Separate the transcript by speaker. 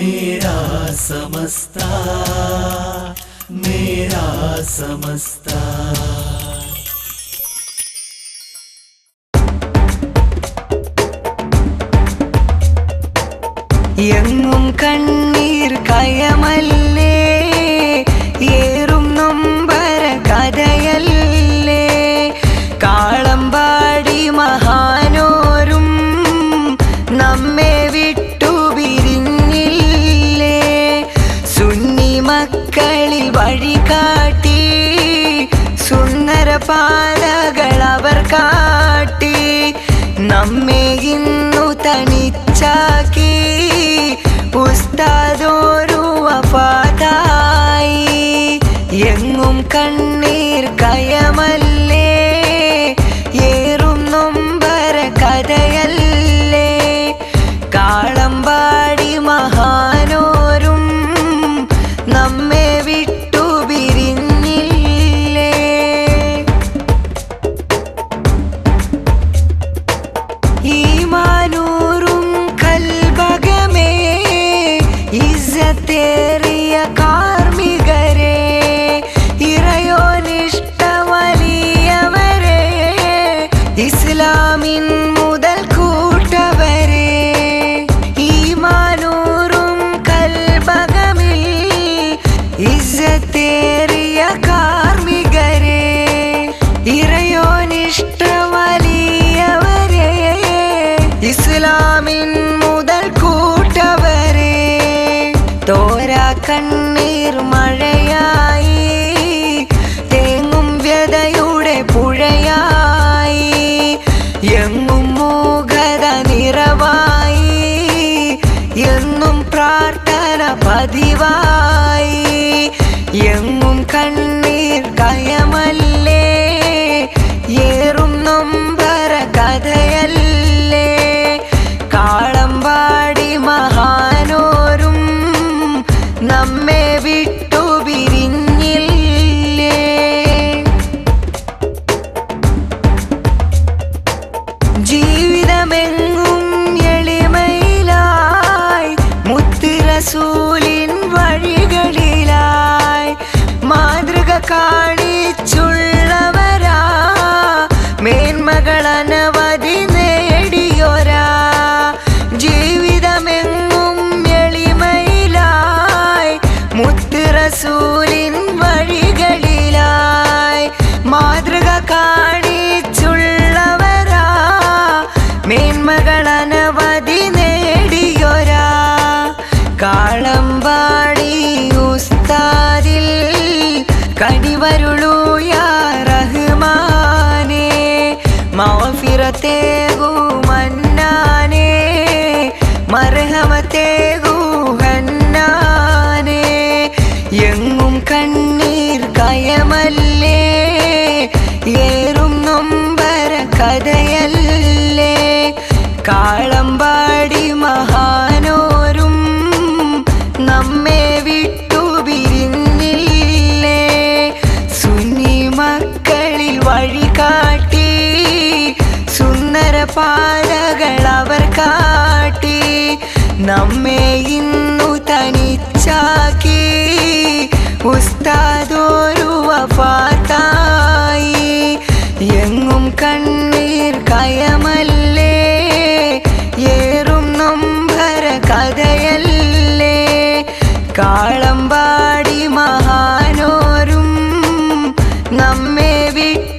Speaker 1: मेरा समस्ता मेरा समस्ता
Speaker 2: എങ്ങും കണ്ണീർ കയമല്ലേ, ഏറും നൊമ്പര കഥയല്ലേ. കാളമ്പാടി മഹാനോരും നമ്മെ വിട്ടു പിരിഞ്ഞില്ലേ. സുന്നി മക്കളിൽ വഴി കാട്ടി സുന്ദര പാതകൾ അവർ കാട്ടി. നമ്മെ ഇന്നു തനിച്ചാക്കി ഉസ്താദോരു വഫാത്തായി. എങ്ങും കണ്ണീർ കയമല്ലേ, ഏറും നൊമ്പര കഥയല്ലേ. കാളമ്പാടി മഹാനോരും നമ്മെ വിട്ടു പിരിഞ്ഞില്ലേ. ഈമാനൂറും കൽബകമേ, ഇസ്സത്തേറിയ കാർമികരെ, ഇറയോനിഷ്ട വലിയവരെ, ഇസ്ലാമിൻ മുതൽ കൂട്ടവരെ. ഈമാനൂറും കൽബകമിൽ ഇസ്സത്തേറിയ കാർമികരെ, ഇറയോനിഷ്ട വലിയവരെ, ഇസ്ലാമിൻ മുതൽ കൂട്ടവരെ. തോരാ കണ്ണീർ മഴയായി, തേങ്ങും വ്യതയുടെ പുഴയായി. എങ്ങും മൂകത നിറവായി, എന്നും പ്രാർത്ഥന പതിവായി. എങ്ങും കണ്ണീർ കയമല്ലേ, ഏറും നൊമ്പര കഥയല്ലേ. കാളമ്പാടി മഹാനോരും നമ്മെ വിട്ടു പിരിഞ്ഞില്ലേ. ജീവിതമെങ്ങും എളിമയിലായി, മുത്ത് റസൂലിൻ വഴികളിലായി. മാതൃക കാണിച്ചുള്ളവരാ, മേന്മകൾ അനവധി നേടിയൊരാ. ജീവിതമെങ്ങും എളിമയിലായി, മുത്ത് റസൂലിൻ വഴികളിലായി. മാതൃക കാണിച്ചുള്ളവരാ, മേന്മകൾ അനവധി നേടിയൊരാ. കാളമ്പാടി ഉസ്താദിൽ കനിവരുളൂ യാ റഹ്മാനേ. മഗ്ഫിറത്തേകൂ മന്നാനേ, മർഹമത്തേകൂ ഹന്നാനേ. എങ്ങും കണ്ണീർ കയമല്ലേ, ഏറും നൊമ്പര കഥയല്ലേ. കാളമ്പാടി മഹാനോരും നമ്മെ വിട്ടു പിരിഞ്ഞില്ലേ. സുന്നി മക്കളിൽ വഴി കാട്ടി സുന്ദര പാതകൾ അവർ കാട്ടി. നമ്മെ ഇന്നു തനിച്ചാക്കി ഉസ്താദോരു വഫാത്തായി. എങ്ങും കണ്ണീർ കയമല്ലേ, ഏറും നൊമ്പര കഥയല്ലേ. കാളമ്പാടി മഹാനോരും നമ്മെ വിട്ടു